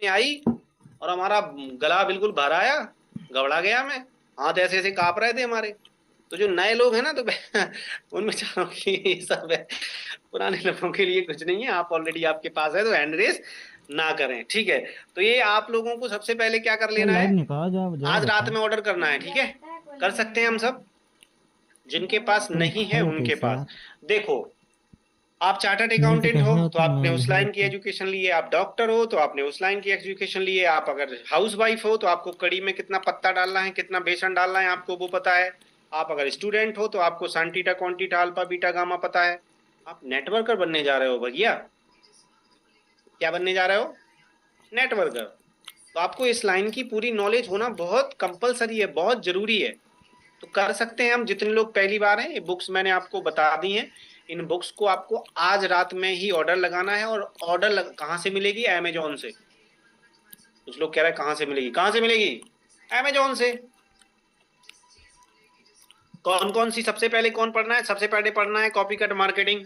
आई और हमारा गला बिल्कुल भर आया, घबरा गया मैं, हाथ ऐसे ऐसे कांप रहे थे हमारे। तो जो नए लोग हैं ना, तो उन बेचारों की ये सब है, पुराने लोगों के लिए कुछ नहीं है। आप ऑलरेडी आपके पास है तो हैंड रेस ना करें, ठीक है। तो ये आप लोगों को सबसे पहले क्या कर यार लेना लाइव है, नहीं कहा, जा जवाब आज रात बताओ। में ऑर्डर करना है, ठीक है। कर सकते हैं हम सब, जिनके पास तुम नहीं है हो उनके कैसे पास। यार? देखो, आप चार्टर्ड नहीं तो अकाउंटेंट हो कैसे तो होता आपने मैं उस हो लाइन की तो। एजुकेशन ली है, आप डॉक्टर हो तो आपने उस लाइन की एजुकेशन ली है, आप अगर हाउस वाइफ हो तो आपको कड़ी में कितना पत्ता डालना है, कितना बेसन डालना है, आपको वो पता है। आप अगर स्टूडेंट हो तो आपको sin theta cos theta alpha beta gamma पता है। आप नेटवर्कर बनने जा रहे हो भैया, क्या बनने जा रहे हो, नेटवर्कर। तो आपको इस लाइन की पूरी नॉलेज होना बहुत कंपलसरी है, बहुत जरूरी है। तो कर सकते हैं हम, जितने लोग पहली बार हैं, ये बुक्स मैंने आपको बता दी हैं। इन बुक्स को आपको आज रात में ही ऑर्डर लगाना है। और ऑर्डर कहाँ से मिलेगी, अमेजोन से। कुछ लोग कह रहे हैं कहाँ से मिलेगी, कहाँ से मिलेगी, अमेजोन से। कौन कौन सी सबसे पहले कौन पढ़ना है, सबसे पहले पढ़ना है copy cut marketing.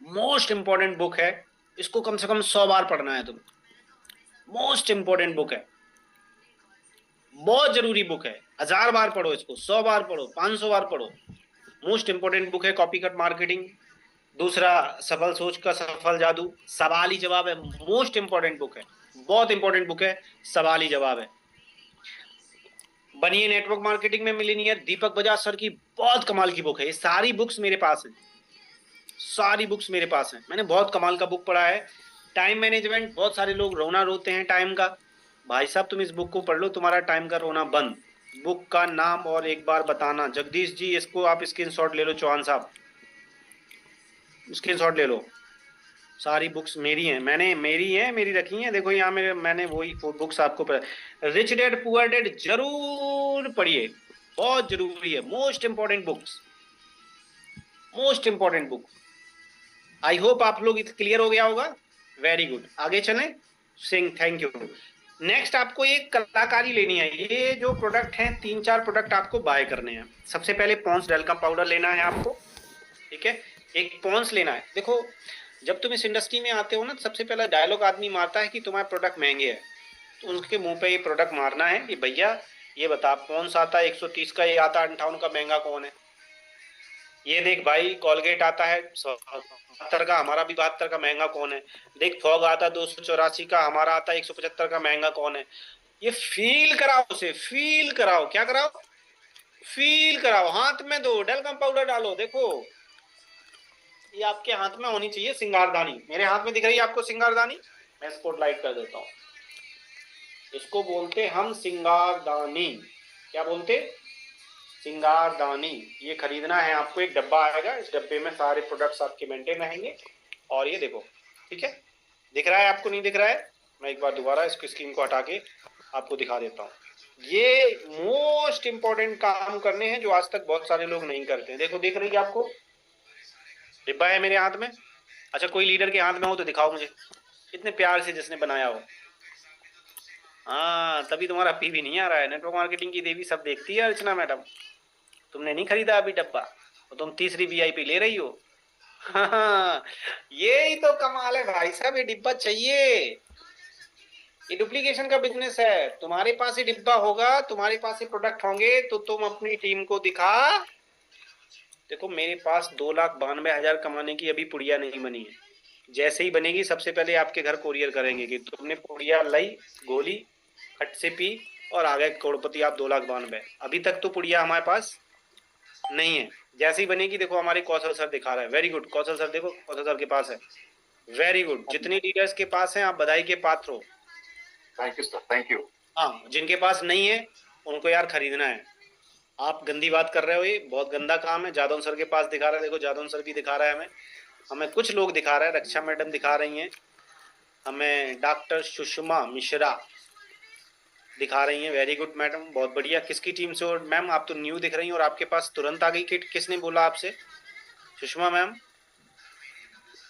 Most important book है, इसको कम से कम 100 बार पढ़ना है तुम्हें। मोस्ट इंपॉर्टेंट बुक है, बहुत जरूरी बुक है। 1000 बार पढ़ो इसको, 100 बार पढ़ो, 500 बार पढ़ो। मोस्ट इंपॉर्टेंट बुक है कॉपी कट मार्केटिंग। दूसरा, सफल सोच का सफल जादू, सवाल ही जवाब है, मोस्ट इंपॉर्टेंट बुक है, बहुत इंपॉर्टेंट बुक है, सवाल ही जवाब है। बनिए नेटवर्क मार्केटिंग में मिलीनियर, दीपक बजाज सर की बहुत कमाल की बुक है। ये सारी बुक्स मेरे पास हैं, सारी बुक्स मेरे पास हैं, मैंने बहुत कमाल का बुक पढ़ा है। टाइम मैनेजमेंट, बहुत सारे लोग रोना रोते हैं टाइम का। भाई साहब तुम इस बुक को पढ़ लो, तुम्हारा टाइम का रोना बंद। बुक का नाम और एक बार बताना, जगदीश जी इसको आप स्क्रीनशॉट ले लो, चौहान साहब स्क्रीनशॉट ले लो। सारी बुक्स मेरी हैं, मैंने मेरी हैं, मेरी रखी हैं, देखो यहाँ मेरे, मैंने वही बुक्स आपको रिच डैड पुअर डैड जरूर पढ़िए, बहुत जरूरी है, most important books, most important book. I hope आप लोग क्लियर हो गया होगा। वेरी गुड, आगे चलें। Singh, thank you. नेक्स्ट आपको एक कलाकारी लेनी है। ये जो प्रोडक्ट हैं, 3 4 प्रोडक्ट आपको बाय करने हैं। सबसे पहले पॉन्स डेल का पाउडर लेना है आपको, ठीक है। एक पॉन्स लेना है। देखो, जब तुम इस इंडस्ट्री में आते हो ना, तो सबसे पहला डायलॉग आदमी मारता है कि तुम्हारे प्रोडक्ट महंगे हैं। तो उनके मुंह पे ये प्रोडक्ट मारना है कि भैया ये बता, पॉन्स आता है 130 का, ये आता है 58 का, महंगा कौन है। ये देख भाई, कॉलगेट आता है 72 का, हमारा भी 72 का, महंगा कौन है। देख फॉग आता है 284 का, हमारा आता है 175 का, महंगा कौन है। ये फील कराओ, उसे फील कराओ, क्या कराओ, फील कराओ। हाथ में दो, डेलकम पाउडर डालो, देखो ये आपके हाथ में होनी चाहिए सिंगारदानी। मेरे हाथ में दिख रही है आपको सिंगारदानी, मैं स्पॉटलाइट कर देता हूँ। इसको बोलते हम सिंगारदानी। क्या बोलते, सिंगारदानी। ये खरीदना है आपको, एक डब्बा आएगा, इस डब्बे में सारे प्रोडक्ट्स आपके मेंटेन रहेंगे। और ये देखो, ठीक है, दिख रहा है आपको, नहीं दिख रहा है, मैं एक बार दोबारा इसको स्क्रीन को हटा के आपको दिखा देता हूँ। ये मोस्ट इंपॉर्टेंट काम करने हैं जो आज तक बहुत सारे लोग नहीं करते। देखो, दिख रही है आपको, डिब्बा है मेरे हाथ में। अच्छा, कोई लीडर के हाथ में हो तो दिखाओ मुझे, इतने प्यार से जिसने बनाया हो। हाँ, तभी तुम्हारा पी भी नहीं आ रहा है। नेटवर्क मार्केटिंग की देवी सब देखती है अर्चना मैडम। तुमने नहीं खरीदा अभी डब्बा, तो तुम तीसरी वीआईपी ले रही हो। हाँ, ये ही तो कमाल है भाई साहब, ये डिब्बा चाहिए। ये डुप्लीकेशन का बिजनेस है। तुम्हारे पास ही डिब्बा होगा, तुम्हारे पास ही प्रोडक्ट होंगे, तो तुम अपनी टीम को दिखा। देखो, मेरे पास 2,92,000 कमाने की अभी पुड़िया नहीं बनी है। जैसे ही बनेगी, सबसे पहले आपके घर कोरियर करेंगे कि तुमने पुड़िया लाई, गोली, खट से पी, और आ गए करोड़पति आप 2,92,000। अभी तक तो पुड़िया हमारे पास नहीं है। जैसे ही बनेगी, देखो हमारे कौशल सर दिखा रहा है, वेरी गुड कौशल सर, देखो कौशल सर के पास है। वेरी गुड, जितनी लीडर्स के पास है आप बधाई के पात्र हो। Thank you sir, thank you. हाँ, जिनके पास नहीं है उनको यार खरीदना है। आप गंदी बात कर रहे हो, ये बहुत गंदा काम है। जादव सर के पास दिखा रहा है, देखो जादव सर भी दिखा रहा है हमें, हमें कुछ लोग दिखा रहा है, रक्षा मैडम दिखा रही हैं हमें, डॉक्टर सुषमा मिश्रा दिखा रही हैं। वेरी गुड मैडम, बहुत बढ़िया। किसकी टीम से हो मैम, आप तो न्यू दिख रही हैं और आपके पास तुरंत आ गई किट, किसने बोला आपसे। सुषमा मैम,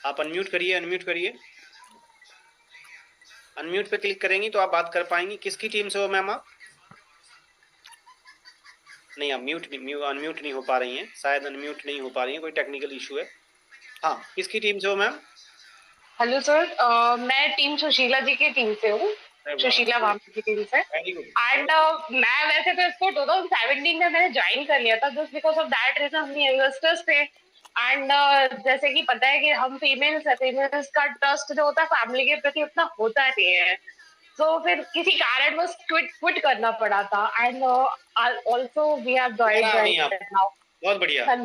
आप अनम्यूट करिए, अनम्यूट करिए, अनम्यूट पे क्लिक करेंगी तो आप बात कर पाएंगी। किसकी टीम से हो मैम आप, नहीं आप म्यूट अनम्यूट नहीं हो पा रही हैं, शायद अनम्यूट नहीं हो पा रही हैं, कोई टेक्निकल इशू है। हाँ, किसकी टीम से हो मैम। हेलो सर, मैं टीम सुशीला जी की टीम से हूँ, सुशीला मैम की टीम से। Very good. एंड मैं वैसे तो इसको 2017 में मैंने ज्वाइन कर लिया था, just because of that reason हम इन्वेस्टर्स थे। एंड जैसे कि पता है कि हम फीमेल्स का ट्रस्ट जो होता है फैमिली के प्रति उतना होता नहीं है, तो फिर किसी कारण बस क्विट करना पड़ा था। एंड ऑल्सो वी हैव नहीं आप जॉइंड नाउ। बहुत बढ़िया,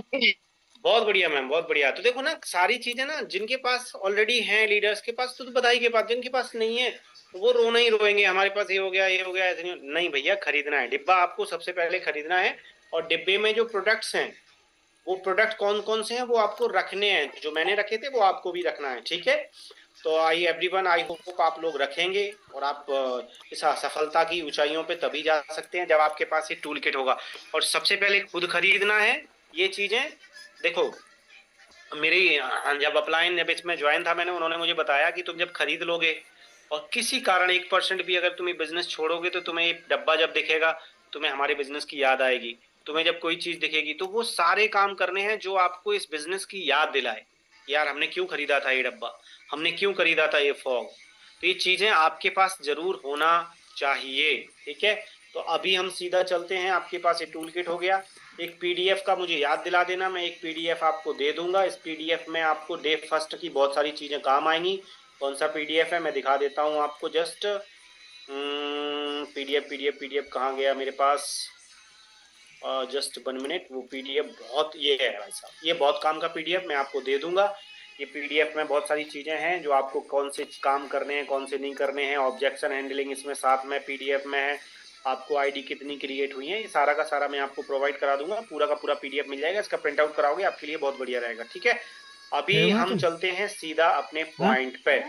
बहुत बढ़िया मैम, बहुत बढ़िया। तो देखो ना, सारी चीजें ना जिनके पास ऑलरेडी हैं लीडर्स के पास तो बधाई के पास, जिनके पास नहीं है तो वो रोना ही रोएंगे, हमारे पास ये हो गया ये हो गया, ऐसे नहीं। नहीं भैया, खरीदना है डिब्बा, आपको सबसे पहले खरीदना है। और डिब्बे में जो प्रोडक्ट्स हैं, वो प्रोडक्ट कौन कौन से हैं वो आपको रखने हैं। जो मैंने रखे थे वो आपको भी रखना है, ठीक है। तो आई एवरीवन, आई होप आप लोग रखेंगे और आप इस सफलता की ऊंचाइयों पे तभी जा सकते हैं जब आपके पास ये टूल किट होगा। और सबसे पहले खुद खरीदना है ये चीजें। देखो, मेरी जब अपलाइन जब इसमें ज्वाइन था मैंने, उन्होंने मुझे बताया कि तुम जब खरीद लोगे और किसी कारण 1% भी अगर तुम बिजनेस छोड़ोगे तो तुम्हें ये डब्बा जब दिखेगा, तुम्हें हमारे बिजनेस की याद आएगी। तुम्हें जब कोई चीज दिखेगी तो वो सारे काम करने हैं जो आपको इस बिजनेस की याद दिलाए। यार हमने क्यों खरीदा था ये डब्बा, हमने क्यों खरीदा था ये फॉग। तो ये चीजें आपके पास जरूर होना चाहिए, ठीक है। तो अभी हम सीधा चलते हैं, आपके पास ये टूल किट हो गया। एक पीडीएफ का मुझे याद दिला देना, मैं एक पीडीएफ आपको दे दूंगा। इस पीडीएफ में आपको डे फर्स्ट की बहुत सारी चीजें काम आएंगी। कौन सा पीडीएफ है मैं दिखा देता हूँ आपको, जस्ट पीडीएफ पीडीएफ पीडीएफ कहाँ गया मेरे पास, जस्ट 1 मिनट। वो पीडीएफ बहुत ये है भाई साहब, ये बहुत काम का पीडीएफ मैं आपको दे दूंगा। ये पीडीएफ में बहुत सारी चीजें हैं जो आपको कौन से काम करने हैं कौन से नहीं करने हैं। ऑब्जेक्शन हैंडलिंग इसमें साथ में पीडीएफ में है। आपको आईडी कितनी क्रिएट हुई है ये सारा का सारा मैं आपको प्रोवाइड करा दूंगा। पूरा का पूरा पीडीएफ मिल जाएगा, इसका प्रिंट आउट कराओगे आपके लिए बहुत बढ़िया रहेगा, ठीक है। अभी हम चलते हैं सीधा अपने पॉइंट पे।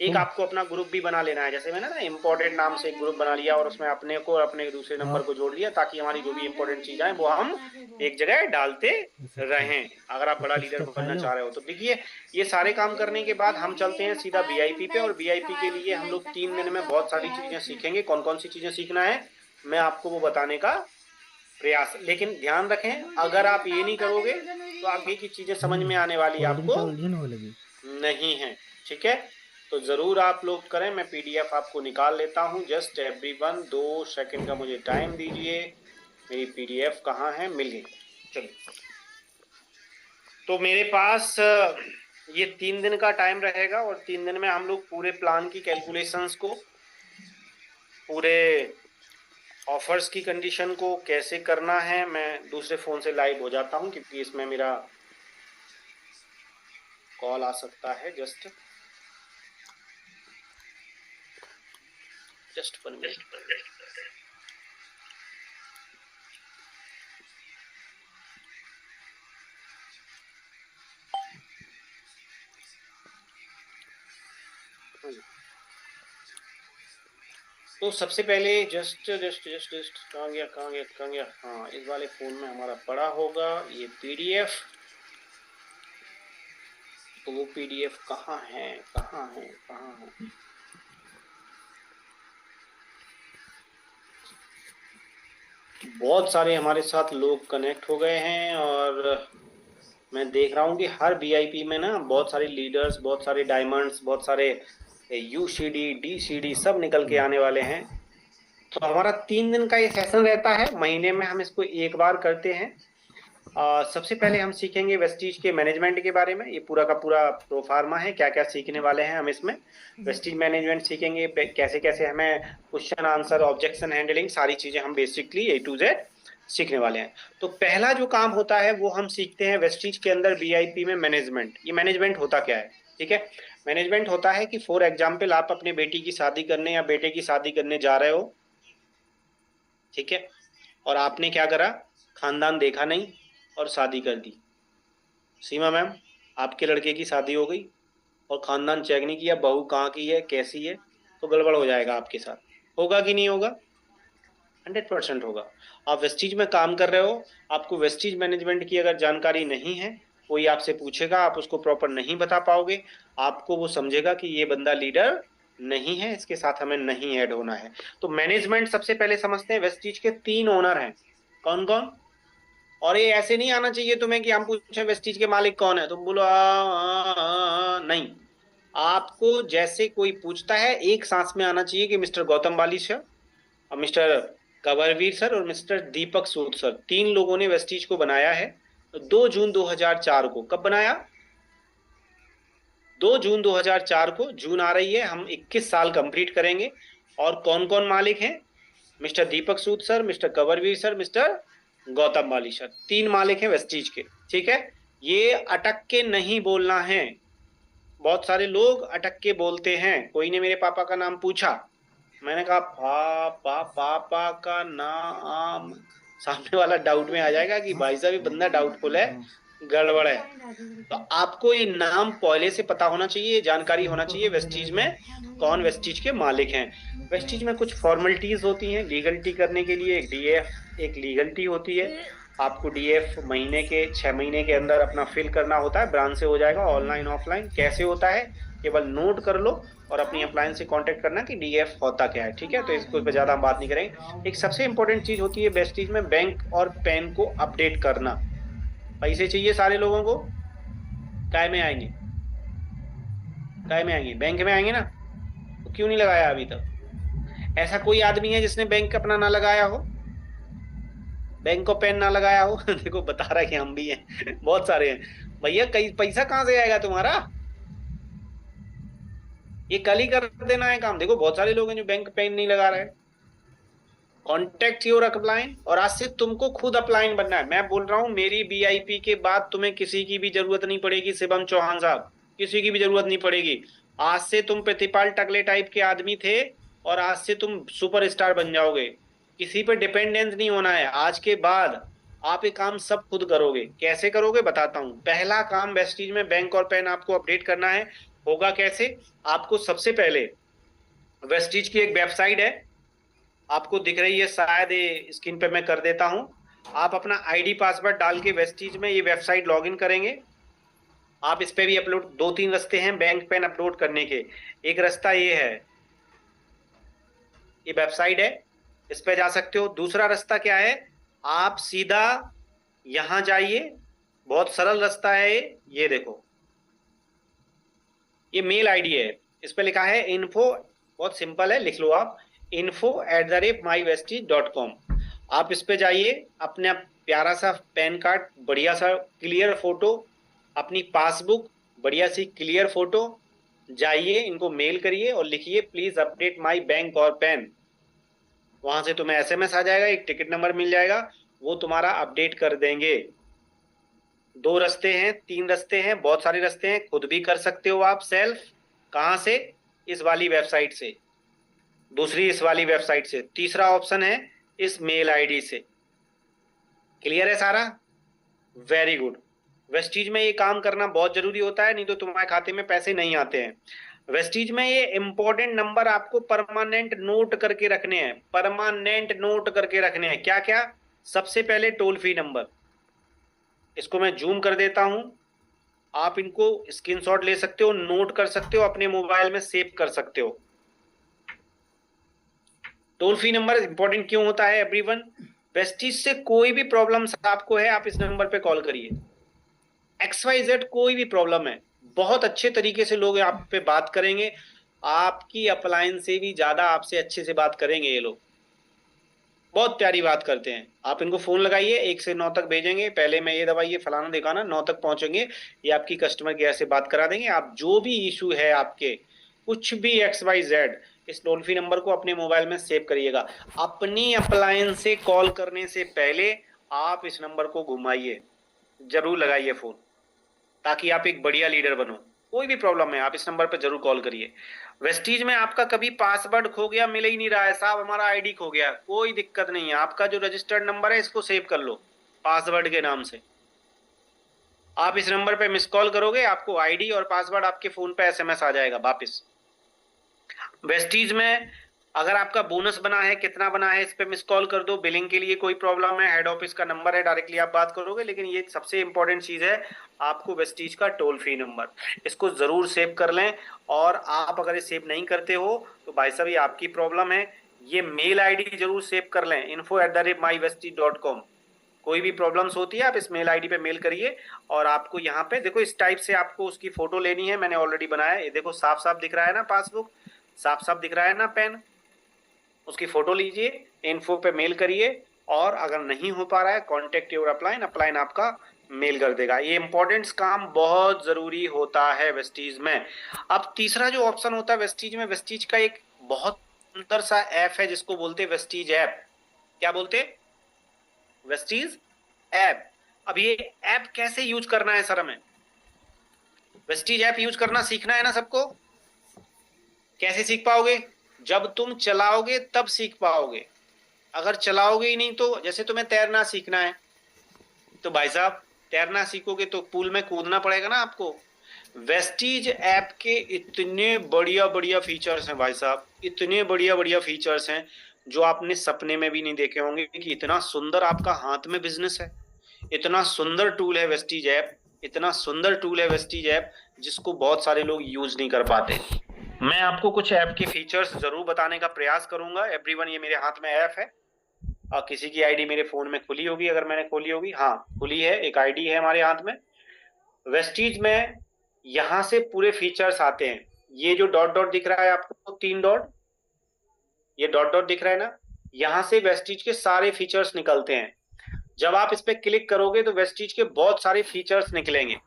एक आपको अपना ग्रुप भी बना लेना है, जैसे मैंने ना इम्पोर्टेंट नाम से एक ग्रुप बना लिया और उसमें अपने को और अपने दूसरे नंबर को जोड़ लिया, ताकि हमारी जो भी इम्पोर्टेंट चीज है वो हम एक जगह डालते रहें। अगर आप बड़ा लीडर बनना चाह रहे हो तो देखिए, ये सारे काम करने के बाद हम चलते हैं सीधा वीआईपी पे। और वीआईपी के लिए हम लोग 3 दिन में बहुत सारी चीजें सीखेंगे। कौन कौन सी चीजें सीखना है मैं आपको वो बताने का प्रयास। लेकिन ध्यान रखें, अगर आप ये नहीं करोगे तो आगे की चीजें समझ में आने वाली आपको नहीं है, ठीक है। तो जरूर आप लोग करें। मैं पीडीएफ आपको निकाल लेता हूं, जस्ट एवरीवन 2 सेकंड का मुझे टाइम दीजिए। मेरी पीडीएफ कहाँ है, मिल गई, चलिए। तो मेरे पास ये 3 दिन का टाइम रहेगा और 3 दिन में हम लोग पूरे प्लान की कैलकुलेशंस को, पूरे ऑफर्स की कंडीशन को कैसे करना है। मैं दूसरे फ़ोन से लाइव हो जाता हूं क्योंकि इसमें मेरा कॉल आ सकता है। Just 1 minute. तो सबसे पहले जस्ट कहाँ गया, हाँ इस वाले फ़ोन में हमारा पड़ा होगा ये पीडीएफ। तो वो पीडीएफ कहाँ है। बहुत सारे हमारे साथ लोग कनेक्ट हो गए हैं और मैं देख रहा हूँ कि हर वीआईपी में ना बहुत सारे लीडर्स, बहुत सारे डायमंड्स, बहुत सारे यूसीडी डीसीडी सब निकल के आने वाले हैं। तो हमारा 3 दिन का ये सेशन रहता है, महीने में हम इसको एक बार करते हैं। सबसे पहले हम सीखेंगे वेस्टीज के मैनेजमेंट के बारे में। ये पूरा का पूरा प्रोफार्मा है, क्या क्या सीखने वाले हैं हम इसमें। वेस्टीज मैनेजमेंट सीखेंगे, कैसे कैसे हमें क्वेश्चन आंसर, ऑब्जेक्शन हैंडलिंग, सारी चीजें हम बेसिकली A to Z सीखने वाले हैं। तो पहला जो काम होता है वो हम सीखते हैं वेस्टीज के अंदर वीआईपी में मैनेजमेंट। ये मैनेजमेंट होता क्या है, ठीक है। मैनेजमेंट होता है कि फॉर एग्जाम्पल आप अपने बेटी की शादी करने या बेटे की शादी करने जा रहे हो, ठीक है। और आपने क्या करा, खानदान देखा नहीं और शादी कर दी। सीमा मैम, आपके लड़के की शादी हो गई और खानदान चेक नहीं किया, बहू कहाँ की है कैसी है, तो गड़बड़ हो जाएगा आपके साथ। होगा कि नहीं होगा, 100% होगा। आप वेस्टीज में काम कर रहे हो, आपको वेस्टीज मैनेजमेंट की अगर जानकारी नहीं है, कोई आपसे पूछेगा आप उसको प्रॉपर नहीं बता पाओगे, आपको वो समझेगा कि ये बंदा लीडर नहीं है, इसके साथ हमें नहीं ऐड होना है। तो मैनेजमेंट सबसे पहले समझते हैं। वेस्टीज के 3 ओनर हैं, कौन कौन। और ये ऐसे नहीं आना चाहिए तुम्हें कि हम पूछे वेस्टीज के मालिक कौन है, तुम बोलो नहीं। आपको जैसे कोई पूछता है एक सांस में आना चाहिए कि मिस्टर गौतम बाली सर और मिस्टर कंवरवीर सर और मिस्टर दीपक सूद सर, 3 लोगों ने वेस्टीज को बनाया है। 2 जून 2004 को, कब बनाया? 2 जून 2004 को, जून आ रही है, हम 21 साल कंप्लीट करेंगे। और कौन कौन मालिक हैं? Mister Deepak Sood sir, mister Kanwarveer sir, mister Gautam Bali sir, 3 मालिक हैं वेस्टीज के। ठीक है, ये अटक के नहीं बोलना है। बहुत सारे लोग अटक के बोलते हैं। कोई ने मेरे पापा का नाम पूछा, मैंने कहा पापा, पापा का नाम, सामने वाला डाउट में आ जाएगा कि भाई साहब ये बंदा डाउटफुल है, गड़बड़ है। तो आपको ये नाम पहले से पता होना चाहिए, जानकारी होना चाहिए वेस्टीज में कौन वेस्टीज के मालिक हैं। वेस्टीज में कुछ फॉर्मेलिटीज होती हैं लीगलिटी करने के लिए। एक डीएफ एक लीगलिटी होती है। आपको डीएफ महीने के 6 महीने के अंदर अपना फिल करना होता है, ब्रांच से हो जाएगा, ऑनलाइन ऑफलाइन। कैसे होता है केवल नोट कर लो और अपनी अप्लायंस से कांटेक्ट करना कि डीएफ होता क्या है। ठीक है, तो इसको पे ज्यादा हम बात नहीं करेंगे। एक सबसे इंपॉर्टेंट चीज होती है वेस्टीज में बैंक और पैन को अपडेट करना। पैसे चाहिए सारे लोगों को, काय में आएंगे? काय में आएंगे? बैंक में आएंगे ना। तो क्यों नहीं लगाया अभी तक? ऐसा कोई आदमी है जिसने बैंक अपना ना लगाया हो, बैंक को पेन ना लगाया हो? देखो बता रहा है कि हम भी हैं, बहुत सारे हैं। भैया कई पैसा कहां से आएगा तुम्हारा? ये कल ही कर देना है काम। देखो बहुत सारे लोग हैं जो बैंक पेन नहीं लगा रहे। कॉन्टेक्ट योर अपलाइन, और आज से तुमको खुद अपलाइन बनना है। मैं बोल रहा हूं मेरी बीआईपी के बाद तुम्हें किसी की भी जरूरत नहीं पड़ेगी। शिवम चौहान साहब, किसी की भी जरूरत नहीं पड़ेगी। आज से तुम प्रतिपाल टकले टाइप के आदमी थे और आज से तुम सुपरस्टार बन जाओगे। किसी पे डिपेंडेंस नहीं होना है। आज के बाद आप ये काम सब खुद करोगे। कैसे करोगे बताता हूं। पहला काम वेस्टीज में बैंक और पैन आपको अपडेट करना है। होगा कैसे? आपको सबसे पहले वेस्टीज की एक वेबसाइट है, आपको दिख रही है शायद, ये स्क्रीन पे मैं कर देता हूं। आप अपना आईडी पासवर्ड डाल के वेस्टीज में ये वेबसाइट लॉगिन करेंगे। आप इस पे भी अपलोड, 2-3 रास्ते हैं बैंक पेन अपलोड करने के। एक रास्ता ये है, ये वेबसाइट है, इस पे जा सकते हो। दूसरा रास्ता क्या है, आप सीधा यहां जाइए, बहुत सरल रास्ता है ये देखो, ये मेल आईडी है, इस पे लिखा है इन्फो, बहुत सिंपल है, लिख लो आप info@mywestige.com। आप इस पे जाइए, अपना प्यारा सा पैन कार्ड, बढ़िया सा क्लियर फोटो, अपनी पासबुक बढ़िया सी क्लियर फोटो, जाइए इनको मेल करिए और लिखिए प्लीज अपडेट माय बैंक और पैन। वहां से तुम्हें एसएमएस आ जाएगा, एक टिकट नंबर मिल जाएगा, वो तुम्हारा अपडेट कर देंगे। 2 रास्ते हैं, 3 रास्ते हैं, बहुत सारे रास्ते हैं। खुद भी कर सकते हो आप सेल्फ। कहां से? इस वाली वेबसाइट से, दूसरी इस वाली वेबसाइट से, तीसरा ऑप्शन है इस मेल आईडी से। क्लियर है सारा? Very good. वेस्टीज में ये काम करना बहुत जरूरी होता है, नहीं तो तुम्हारे खाते में पैसे नहीं आते हैं। वेस्टीज में ये इंपॉर्टेंट नंबर आपको परमानेंट नोट करके रखने हैं, परमानेंट नोट करके रखने हैं। क्या क्या? सबसे पहले टोल फ्री नंबर, इसको मैं जूम कर देता हूं, आप इनको स्क्रीनशॉट ले सकते हो, नोट कर सकते हो, अपने मोबाइल में सेव कर सकते हो। टोल फ्री नंबर इंपॉर्टेंट क्यों होता है एवरीवन? वेस्टीज से कोई भी प्रॉब्लम आपको है, आप इस नंबर पे कॉल करिए। XYZ कोई भी प्रॉब्लम है, बहुत अच्छे तरीके से लोग आप पे बात करेंगे। आपकी अपलायंस से भी ज्यादा आपसे अच्छे से बात करेंगे ये लोग, बहुत प्यारी बात करते हैं। आप इनको फोन लगाइए, 1 से 9 तक भेजेंगे, पहले मैं ये दबाइए फलाना दिखाना, 9 तक पहुंचेंगे, ये आपकी कस्टमर केयर से बात करा देंगे। आप जो भी इशू है आपके, कुछ भी XYZ, इस टोल फ्री नंबर को अपने मोबाइल में सेव करिएगा। अपनी अप्लायंस से कॉल करने से पहले आप इस नंबर को घुमाइए, जरूर लगाइए फोन, ताकि आप एक बढ़िया लीडर बनो। कोई भी प्रॉब्लम है आप इस नंबर पर जरूर कॉल करिए। वेस्टीज में आपका कभी पासवर्ड खो गया, मिल ही नहीं रहा है साहब, हमारा आईडी खो गया, कोई दिक्कत नहीं है। आपका जो रजिस्टर्ड नंबर है इसको सेव कर लो पासवर्ड के नाम से। आप इस नंबर पे मिस कॉल करोगे, आपको आईडी और पासवर्ड आपके फोन पे एसएमएस आ जाएगा वापस। वेस्टीज में अगर आपका बोनस बना है, कितना बना है, इस पे मिस कॉल कर दो। बिलिंग के लिए कोई प्रॉब्लम है, हेड ऑफिस का नंबर है, डायरेक्टली आप बात करोगे। लेकिन ये सबसे इंपॉर्टेंट चीज है, आपको वेस्टीज का टोल फ्री नंबर, इसको जरूर सेव कर लें। और आप अगर ये सेव नहीं करते हो तो भाई साहब ये आपकी प्रॉब्लम है। ये मेल आईडी जरूर सेव कर लें, info@mywestige.com। कोई भी प्रॉब्लम्स होती है आप इस मेल आईडी पे मेल करिए। और आपको यहाँ पे देखो इस टाइप से आपको उसकी फोटो लेनी है, मैंने ऑलरेडी बनाया है, ये देखो साफ साफ दिख रहा है ना पासबुक, साफ साफ दिख रहा है ना पेन, उसकी फोटो लीजिए, इन्फो पे मेल करिए। और अगर नहीं हो पा रहा है कॉन्टेक्ट योर अपलाइन, अपलाइन आपका मेल कर देगा। ये इंपॉर्टेंट काम बहुत जरूरी होता है वेस्टीज में। अब तीसरा जो ऑप्शन होता है वेस्टीज में, वेस्टीज का एक बहुत सुंदर सा ऐप है जिसको बोलते हैं वेस्टीज ऐप। क्या बोलते हैं? Vestige app. अब ये ऐप कैसे यूज करना है सर? हमें वेस्टीज ऐप यूज करना सीखना है ना सबको। कैसे सीख पाओगे? जब तुम चलाओगे तब सीख पाओगे। अगर चलाओगे ही नहीं तो, जैसे तुम्हें तैरना सीखना है तो भाई साहब तैरना सीखोगे तो पूल में कूदना पड़ेगा ना आपको। वेस्टीज ऐप के इतने बढ़िया बढ़िया फीचर्स हैं भाई साहब, इतने बढ़िया बढ़िया फीचर्स हैं जो आपने सपने में भी नहीं देखे होंगे कि इतना सुंदर आपका हाथ में बिजनेस है। इतना सुंदर टूल है वेस्टीज ऐप, इतना सुंदर टूल है वेस्टीज ऐप जिसको बहुत सारे लोग यूज नहीं कर पाते। मैं आपको कुछ ऐप के फीचर्स जरूर बताने का प्रयास करूंगा। एवरीवन, ये मेरे हाथ में ऐप है और किसी की आईडी मेरे फोन में खुली होगी, अगर मैंने खोली होगी, हाँ खुली है, एक आईडी है हमारे हाथ में वेस्टीज में। यहां से पूरे फीचर्स आते हैं। ये जो डॉट डॉट दिख रहा है आपको, 3 डॉट, ये डॉट डॉट दिख रहा है ना, यहां से वेस्टीज के सारे फीचर्स निकलते हैं। जब आप इस पे क्लिक करोगे तो वेस्टीज के बहुत सारे फीचर्स निकलेंगे।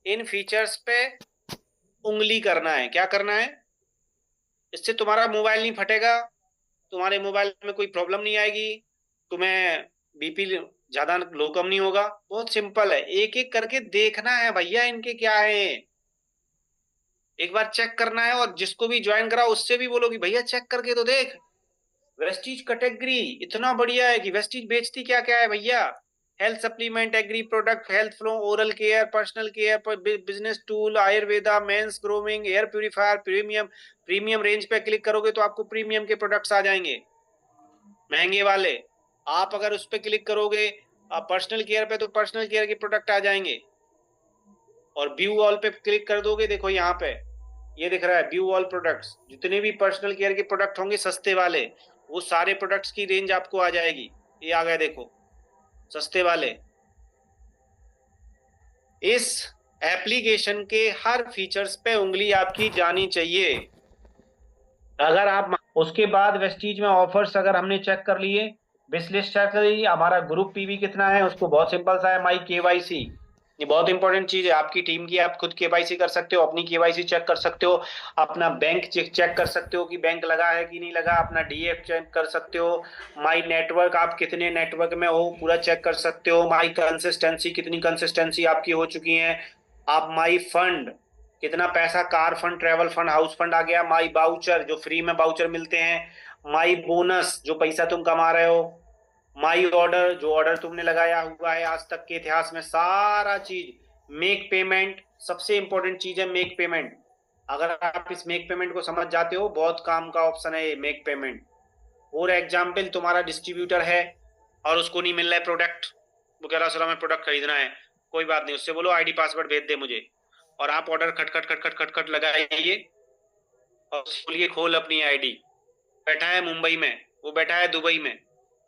इन फीचर्स पे उंगली करना है। क्या करना है? इससे तुम्हारा मोबाइल नहीं फटेगा, तुम्हारे मोबाइल में कोई प्रॉब्लम नहीं आएगी, तुम्हें बीपी ज्यादा लो कम नहीं होगा। बहुत सिंपल है, एक एक करके देखना है भैया इनके क्या है, एक बार चेक करना है। और जिसको भी ज्वाइन करा उससे भी बोलो कि भैया चेक करके तो देख। वेस्टीज कैटेगरी इतना बढ़िया है कि वेस्टीज बेचती क्या क्या है भैया। Health supplement, agree product, health flow, oral care, personal care, business tool, Ayurveda, mains grooming, air purifier, premium range पे क्लिक करोगे तो आपको प्रीमियम के प्रोडक्ट्स आ जाएंगे, महंगे वाले। आप अगर उस पर क्लिक करोगे पर्सनल केयर पे तो पर्सनल केयर के प्रोडक्ट आ जाएंगे। और व्यू ऑल पे क्लिक कर दोगे, देखो यहाँ पे ये दिख रहा है व्यू ऑल प्रोडक्ट्स, जितने भी पर्सनल केयर के प्रोडक्ट होंगे सस्ते वाले, वो सारे प्रोडक्ट्स की रेंज आपको आ जाएगी। ये आ गए देखो सस्ते वाले। इस एप्लीकेशन के हर फीचर्स पे उंगली आपकी जानी चाहिए। अगर आप उसके बाद वेस्टीज में ऑफर्स अगर हमने चेक कर लिए, विश लिस्ट चेक कर ली, हमारा ग्रुप पीवी कितना है, उसको बहुत सिंपल सा है, माई केवाईसी। ये बहुत इंपॉर्टेंट चीज है आपकी टीम की। आप खुद केवाईसी कर सकते हो, अपनी केवाईसी चेक कर सकते हो, अपना बैंक चेक कर सकते हो कि बैंक लगा है कि नहीं लगा, अपना डीएफ चेक कर सकते हो, माई नेटवर्क आप कितने नेटवर्क में हो पूरा चेक कर सकते हो, माई कंसिस्टेंसी कितनी कंसिस्टेंसी आपकी हो चुकी है, आप माई फंड कितना पैसा, car fund, travel fund, house fund आ गया, माई बाउचर जो फ्री में बाउचर मिलते हैं, माई बोनस जो पैसा तुम कमा रहे हो, माई ऑर्डर जो ऑर्डर तुमने लगाया हुआ है आज तक के इतिहास में, सारा चीज। मेक पेमेंट सबसे इंपॉर्टेंट चीज है, मेक पेमेंट। अगर आप इस मेक पेमेंट को समझ जाते हो, बहुत काम का ऑप्शन है ये मेक पेमेंट। फॉर एग्जाम्पल तुम्हारा डिस्ट्रीब्यूटर है और उसको नहीं मिल रहा है प्रोडक्ट, वो कह रहा सर हमें प्रोडक्ट खरीदना है, कोई बात नहीं, उससे बोलो आईडी पासवर्ड भेज दे मुझे, और आप ऑर्डर खट खट खट खट खट खट लगाइए और बोलिए खोल अपनी आईडी। बैठा है मुंबई में, वो बैठा है दुबई में,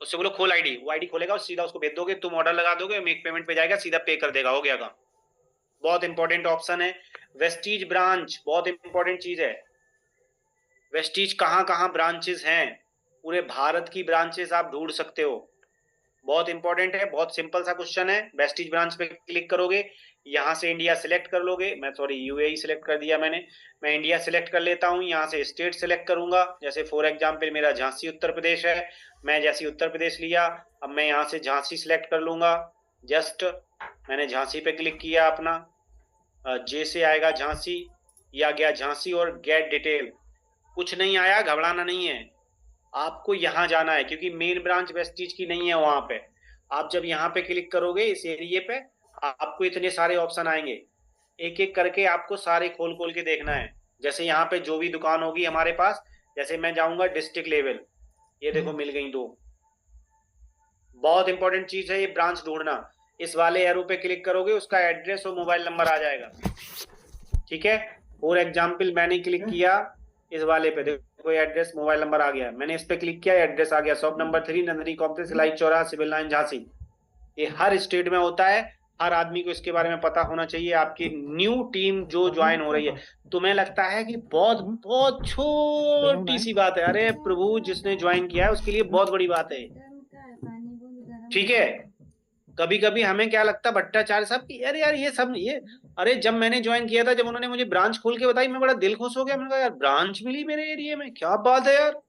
उससे बोलो खोल आईडी, वो आईडी खोलेगा और सीधा उसको भेज दोगे, तुम ऑर्डर लगा दोगे, मेक पेमेंट पे जाएगा, सीधा पे कर देगा, हो गया काम। बहुत इंपॉर्टेंट ऑप्शन है। वेस्टीज ब्रांच बहुत इंपॉर्टेंट चीज है। वेस्टीज कहाँ कहाँ ब्रांचेस हैं, पूरे भारत की ब्रांचेस आप ढूंढ सकते हो। बहुत इंपॉर्टेंट है, बहुत सिंपल सा क्वेश्चन है। वेस्टीज ब्रांच पे क्लिक करोगे, यहाँ से इंडिया सिलेक्ट कर लोगे, मैं सॉरी यूएई सिलेक्ट कर दिया मैंने, मैं इंडिया सिलेक्ट कर लेता हूँ। यहाँ से स्टेट सिलेक्ट करूंगा, जैसे फॉर एग्जाम्पल मेरा झांसी उत्तर प्रदेश है, मैं जैसे उत्तर प्रदेश लिया, अब मैं यहाँ से झांसी सिलेक्ट कर लूंगा। जस्ट मैंने झांसी पे क्लिक किया, अपना जे से आएगा झांसी, या गया झांसी, और गेट डिटेल। कुछ नहीं आया, घबराना नहीं है, आपको यहाँ जाना है क्योंकि मेन ब्रांच वेस्टीज की नहीं है वहां पे। आप जब यहाँ पे क्लिक करोगे इस एरिए पे, आपको इतने सारे ऑप्शन आएंगे, एक एक करके आपको सारे खोल खोल के देखना है। जैसे यहाँ पे जो भी दुकान होगी हमारे पास, जैसे मैं जाऊंगा डिस्ट्रिक्ट लेवल, ये देखो मिल गई 2। बहुत इंपॉर्टेंट चीज है ये ब्रांच ढूंढना। इस वाले एरो पे क्लिक करोगे, उसका एड्रेस और मोबाइल नंबर आ जाएगा, ठीक है। फॉर एग्जाम्पल मैंने क्लिक किया इस वाले पे देखो, एड्रेस मोबाइल नंबर आ गया, मैंने इस पे क्लिक किया, एड्रेस आ गया, शॉप नंबर 3 नंदनी कॉम्प्लेक्स, इलाही चौराहा, सिविल लाइन, झांसी। ये हर स्टेट में होता है, हर आदमी को इसके बारे में पता होना चाहिए। आपकी न्यू टीम जो ज्वाइन हो रही है, तुम्हें लगता है कि बहुत बहुत छोटी सी बात है, अरे प्रभु जिसने ज्वाइन किया है उसके लिए बहुत बड़ी बात है, ठीक है। कभी कभी हमें क्या लगता है भट्टाचार्य साहब की, अरे यार ये सब ये, अरे जब मैंने ज्वाइन किया था, जब उन्होंने मुझे ब्रांच खोल के बताई, मैं बड़ा दिल खुश हो गया, मैंने कहा यार ब्रांच मिली मेरे एरिया में, क्या बात है यार।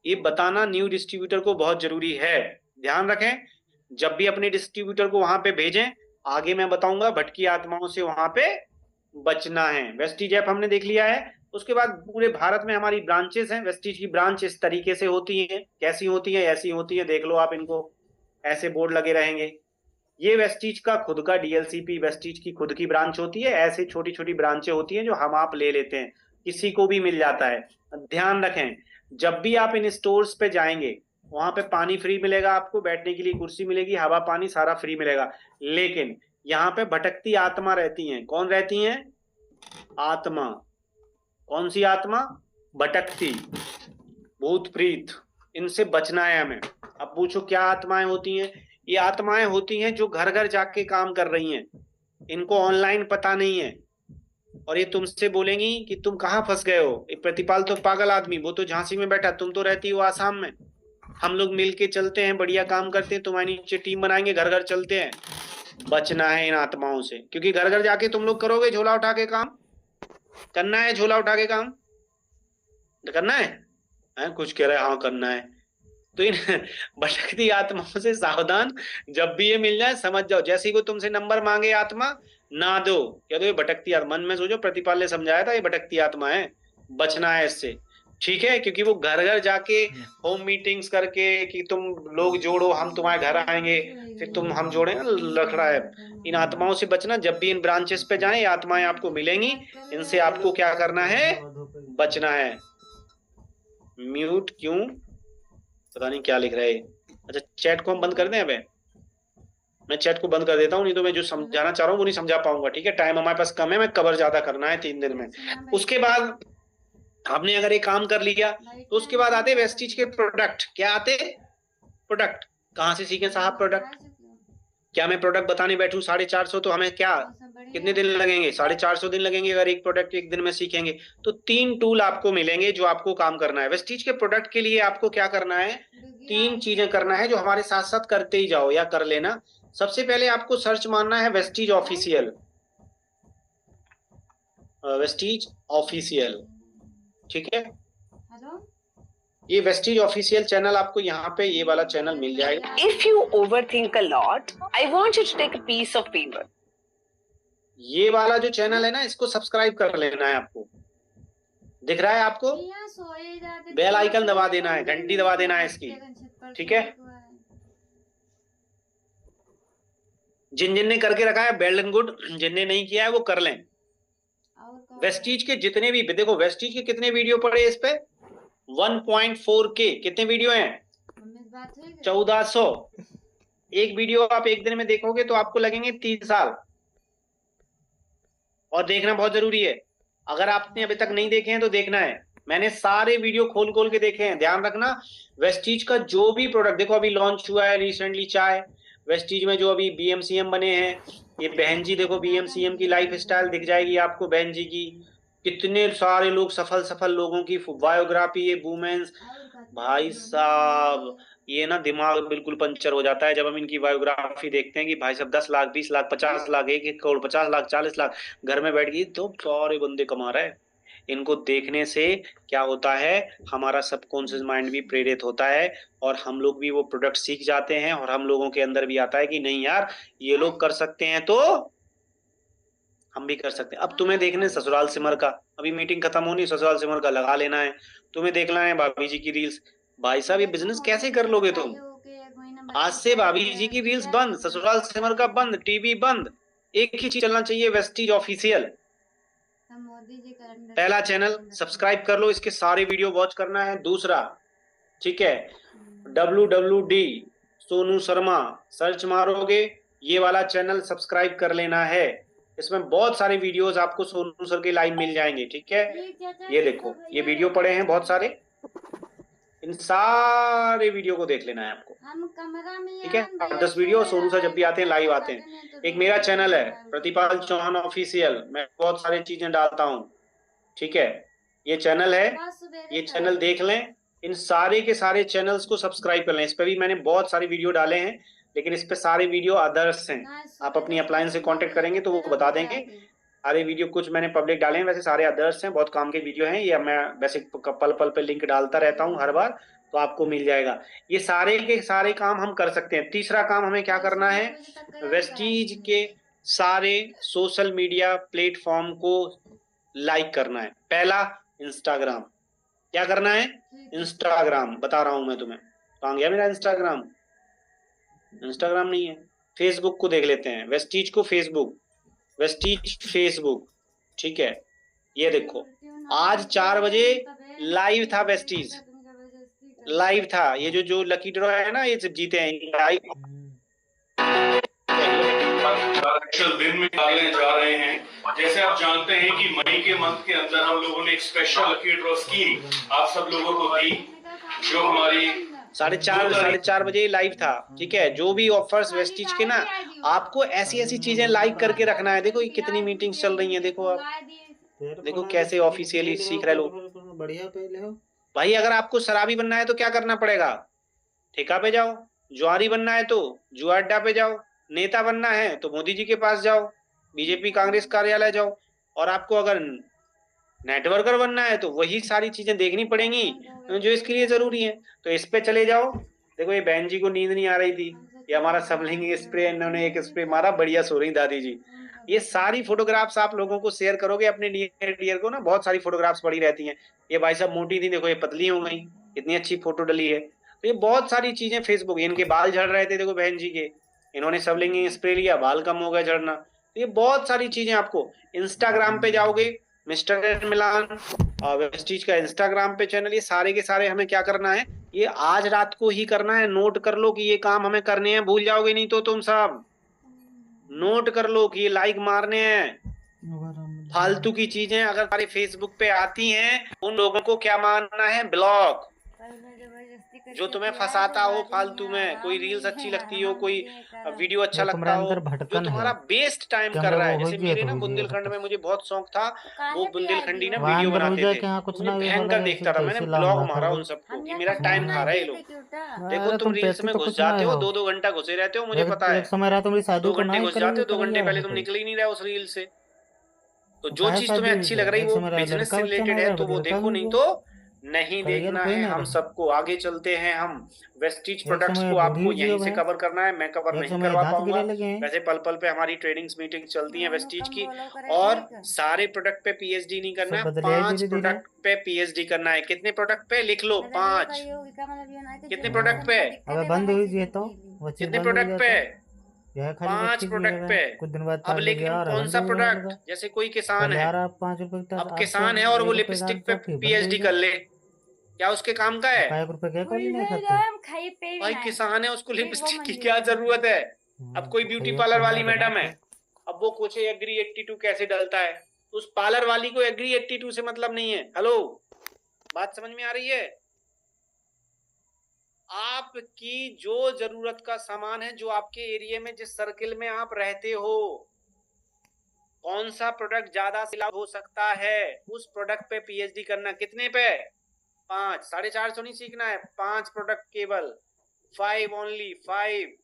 ये बताना न्यू डिस्ट्रीब्यूटर को बहुत जरूरी है, ध्यान रखें। जब भी अपने डिस्ट्रीब्यूटर को वहां पे भेजें, आगे मैं बताऊंगा, भटकी आत्माओं से वहां पे बचना है। वेस्टीज ऐप हमने देख लिया है। उसके बाद पूरे भारत में हमारी ब्रांचेस हैं। वेस्टीज की ब्रांच इस तरीके से होती है, कैसी होती है, ऐसी होती है, देख लो आप इनको, ऐसे बोर्ड लगे रहेंगे। ये वेस्टीज का खुद का डीएलसीपी, वेस्टीज की खुद की ब्रांच होती है। ऐसे छोटी छोटी ब्रांचें होती हैं जो हम आप ले लेते हैं, किसी को भी मिल जाता है। ध्यान रखें, जब भी आप इन स्टोर्स पे जाएंगे, वहां पे पानी फ्री मिलेगा आपको, बैठने के लिए कुर्सी मिलेगी, हवा पानी सारा फ्री मिलेगा। लेकिन यहाँ पे भटकती आत्मा रहती हैं। कौन रहती हैं? आत्मा। कौन सी आत्मा? भटकती, भूत प्रीत, इनसे बचना है हमें। अब पूछो क्या आत्माएं होती हैं? ये आत्माएं होती हैं जो घर घर जाके काम कर रही हैं, इनको ऑनलाइन पता नहीं है, और ये तुमसे बोलेंगी कि तुम कहाँ फंस गए हो। ये प्रतिपाल तो पागल आदमी, वो तो झांसी में बैठा, तुम तो रहती हो आसाम में। हम लोग मिलके चलते हैं, बढ़िया काम करते हैं, तुम्हारे नीचे टीम बनाएंगे, घर घर चलते हैं। बचना है इन आत्माओं से, क्योंकि घर घर जाके तुम लोग करोगे झोला उठा के काम, करना है झोला उठा के काम, करना है कुछ कह रहे हैं, हाँ करना है। तो इन भटकती आत्माओं से सावधान। जब भी ये मिल जाए समझ जाओ, जैसे ही वो तुमसे नंबर मांगे आत्मा, ना दो, कह दो ये भटकती आत्मा। मन में सोचो प्रतिपाल ने समझाया था ये भटकती आत्मा है, बचना है इससे, ठीक है। क्योंकि वो घर घर जाके होम मीटिंग्स करके कि तुम लोग जोड़ो, हम तुम्हारे घर आएंगे, फिर तुम हम जोड़ेंगे, लखड़ा है। इन आत्माओं से बचना। जब भी इन ब्रांचेस पे जाएं, ये आत्माएं आपको मिलेंगी, इनसे आपको क्या करना है? बचना है। म्यूट क्यों? पता नहीं क्या लिख रहा है। अच्छा, चैट को हम बंद कर दें? अबे मैं चैट को बंद कर देता हूँ, नहीं तो मैं जो समझाना चाह रहा हूँ वो नहीं समझा पाऊंगा, ठीक है। टाइम हमारे पास कम है, मैं कवर ज्यादा करना है 3 दिन में। उसके बाद आपने अगर ये काम कर लिया, तो उसके बाद आते वेस्टीज के प्रोडक्ट। क्या आते? प्रोडक्ट। कहाँ से सीखें साहब प्रोडक्ट? क्या मैं प्रोडक्ट बताने बैठूं 450, तो हमें क्या कितने दिन लगेंगे? 450 दिन लगेंगे अगर एक प्रोडक्ट एक दिन में सीखेंगे। तो 3 टूल आपको मिलेंगे जो आपको काम करना है। वेस्टीज के प्रोडक्ट के लिए आपको क्या करना है? 3 चीजें करना है जो हमारे साथ साथ करते ही जाओ या कर लेना। सबसे पहले आपको सर्च मारना है वेस्टीज ऑफिशियल, वेस्टीज ऑफिशियल, ठीक है। ये वेस्टीज ऑफिशियल चैनल आपको यहाँ पे ये वाला चैनल मिल जाएगा। If you overthink a lot, I want you to take a piece of paper. ये वाला जो चैनल है ना, इसको सब्सक्राइब कर लेना है आपको। दिख रहा है आपको? बेल आइकन दबा देना है, घंटी दबा देना है इसकी, ठीक है। जिन जिन ने करके रखा है वेल एंड गुड, जिनने नहीं किया है वो कर लें। वेस्टीज के जितने भी देखो, वेस्टीज के कितने वीडियो पड़े इस पे? 1.4K। कितने वीडियो हैं? 1400। एक वीडियो आप एक दिन में देखोगे तो आपको लगेंगे 3 साल। और देखना बहुत जरूरी है। अगर आपने अभी तक नहीं देखे हैं तो देखना है। मैंने सारे वीडियो खोल खोल के देखे हैं। ध्यान रखना, वेस्टीज का जो भी प्रोडक्ट देखो, अभी लॉन्च हुआ है रिसेंटली चाय, वेस्टीज में जो अभी बीएमसीएम बने हैं, ये बहन जी देखो, बीएमसीएम की लाइफ स्टाइल दिख जाएगी आपको बहन जी की। कितने सारे लोग, सफल सफल लोगों की बायोग्राफी, ये वुमेन्स, भाई साहब ये ना दिमाग बिल्कुल पंचर हो जाता है जब हम इनकी बायोग्राफी देखते हैं कि भाई साहब 10 लाख 20 लाख 50 लाख 1 करोड़ 50 लाख 40 लाख घर में बैठ गई, तो सारे बंदे कमा रहे हैं। इनको देखने से क्या होता है, हमारा सबकॉन्शियस माइंड भी प्रेरित होता है और हम लोग भी वो प्रोडक्ट सीख जाते हैं, और हम लोगों के अंदर भी आता है कि नहीं यार ये लोग कर सकते हैं तो हम भी कर सकते हैं। अब तुम्हें देखने ससुराल सिमर का, अभी मीटिंग खत्म होनी, ससुराल सिमर का लगा लेना है। तुम्हें देखना है भाभी जी की रील्स। भाई साहब ये बिजनेस कैसे कर लोगे तुम? आज से भाभी जी की रील्स बंद, ससुराल सिमर का बंद, टीवी बंद, एक ही चीज चलना चाहिए, वेस्टीज ऑफिशियल। पहला चैनल सब्सक्राइब कर लो, इसके सारे वीडियो वॉच करना है। दूसरा, ठीक है, WWD सोनू शर्मा सर्च मारोगे, ये वाला चैनल सब्सक्राइब कर लेना है। इसमें बहुत सारे वीडियोस आपको सोनू सर के लाइव मिल जाएंगे, ठीक है। ये देखो, ये वीडियो पड़े हैं बहुत सारे, इन सारे वीडियो को देख लेना है आपको, ठीक है। 8-10 वीडियो सोनू सर जब भी आते हैं लाइव आते हैं। एक मेरा चैनल है प्रतिपाल चौहान ऑफिशियल, मैं बहुत सारी चीजें डालता हूँ, ठीक है। ये चैनल है, ये चैनल देख लें, इन सारे के सारे चैनल्स को सब्सक्राइब कर लें। इस पे भी मैंने बहुत सारे वीडियो डाले हैं, लेकिन इस पे सारे वीडियो अदर्स हैं। आप अपनी अप्लायंस से कांटेक्ट करेंगे तो वो बता देंगे। सारे वीडियो कुछ मैंने पब्लिक डाले हैं, वैसे सारे अदर्स हैं, बहुत काम के वीडियो हैं। ये मैं वैसे पल पल पे लिंक डालता रहता हूँ हर बार, तो आपको मिल जाएगा। ये सारे के सारे काम हम कर सकते हैं। तीसरा काम हमें क्या करना है, वेस्टीज के सारे सोशल मीडिया प्लेटफॉर्म को लाइक करना है। पहला इंस्टाग्राम, क्या करना है, इंस्टाग्राम बता रहा हूं मैं तुम्हें। कहाँ गया मेरा इंस्टाग्राम, इंस्टाग्राम नहीं है। फेसबुक को देख लेते हैं, वेस्टीज को फेसबुक, वेस्टीज फेसबुक, ठीक है। ये देखो आज 4 बजे लाइव था, वेस्टीज लाइव था। ये जो लकी ड्रॉ है ना, ये सब जीते हैं लाइव। एक्चुअल दिन में डालने जा रहे हैं। जैसे आप जानते हैं कि मई के मंथ के अंदर हम लोगों ने एक स्पेशल लकी ड्रॉ स्कीम आप सब लोगों को दी, जो हमारी 4:30 बजे लाइव था, ठीक है। जो भी ऑफर्स वेस्टीज के ना, आपको ऐसी ऐसी चीजें लाइक करके रखना है। देखो ये कितनी मीटिंग्स चल रही हैं, देखो आप, देखो कैसे ऑफिशियली सीख रहे लोग। बढ़िया पहले हो भाई अगर आपको शराबी बनना है तो क्या करना पड़ेगा, ठेका पे जाओ। जुआरी बनना है तो जुआ अड्डा पे जाओ। नेता बनना है तो मोदी जी के पास जाओ, बीजेपी कांग्रेस कार्यालय जाओ। और आपको अगर नेटवर्कर बनना है तो वही सारी चीजें देखनी पड़ेंगी जो इसके लिए जरूरी है। तो इस पे चले जाओ। देखो ये बहन जी को नींद नहीं आ रही थी, ये हमारा सबलिंग स्प्रे, इन्होंने एक स्प्रे मारा, बढ़िया सो रही दादी जी। ये सारी फोटोग्राफ्स आप लोगों को शेयर करोगे अपने नियर डियर को ना, बहुत सारी फोटोग्राफ्स पड़ी रहती हैं। ये भाई साहब मोटी थी, देखो ये पतली हो गई, इतनी अच्छी फोटो डली है। तो ये बहुत सारी चीजें फेसबुक, इनके बाल झड़ रहे थे देखो बहन जी के, इन्होंने सबलिंग स्प्रे लिया, बाल कम हो गया झड़ना। तो ये बहुत सारी चीजें आपको इंस्टाग्राम पे जाओगे, मिस्टर मिलान वेस्टीज का इंस्टाग्राम पे चैनल, ये सारे के सारे हमें क्या करना है, ये आज रात को ही करना है। नोट कर लो कि ये काम हमें करने हैं, भूल जाओगे नहीं तो तुम सब नोट कर लो कि ये लाइक मारने हैं। फालतू की चीजें अगर हमारे फेसबुक पे आती हैं, उन लोगों को क्या मानना है, ब्लॉक। जो तुम्हें फंसाता हो फालतू में, कोई रील्स अच्छी लगती हो, कोई वीडियो अच्छा लगता हो, जो तुम्हारा बेस्ट टाइम कर रहा है। जैसे मेरे ना बुंदेलखंड में मुझे बहुत शौक था, वो बुंदेलखंडी ना वीडियो बनाते थे, मुझे भयंकर देखता था। मैंने ब्लॉग मारा उन सबको कि मेरा टाइम खा रहा है ये लोग। देखो तुम रील्स में घुस जाते हो, 2-2 घंटा घुसे रहते हो, मुझे पता है। 2 घंटे घुस जाते हो, 2 घंटे पहले तुम निकल ही नहीं रहे उस रील से। तो जो चीज तुम्हें अच्छी लग रही वो बिजनेस से रिलेटेड है तो वो देखो, नहीं तो नहीं देखना है। हम सबको आगे चलते हैं, हम वेस्टीज प्रोडक्ट्स को आपको यहीं से कवर करना है, मैं कवर नहीं करवा पाऊंगा। वैसे पल पल पे हमारी ट्रेडिंग्स मीटिंग चलती है वेस्टीज की, और सारे प्रोडक्ट पे पीएचडी नहीं करना है, 5 प्रोडक्ट पे पीएचडी करना है। कितने प्रोडक्ट पे लिख लो, 5। कितने प्रोडक्ट पे, बंद हुई तो कितने प्रोडक्ट पे, 5 प्रोडक्ट पे। कुछ दिन बाद अब लेकिन कौन सा प्रोडक्ट, जैसे कोई किसान है, अब किसान है और वो लिपस्टिक पे पीएचडी कर ले, क्या उसके काम का है? भाई किसान है, उसको लिपस्टिक की क्या जरूरत है? अब कोई ब्यूटी पार्लर वाली मैडम है, अब वो पूछे एग्री 82 कैसे डलता है, तो उस पार्लर वाली को एग्री 82 से मतलब नहीं है। हेलो, बात समझ में आ रही है? आपकी जो जरूरत का सामान है, जो आपके एरिया में, जिस सर्किल में आप रहते हो, कौन सा प्रोडक्ट ज्यादा सेल हो सकता है, उस प्रोडक्ट पे पीएचडी करना। कितने पे? 5। 450 नहीं सीखना है, 5 प्रोडक्ट केवल, 5 ओनली 5।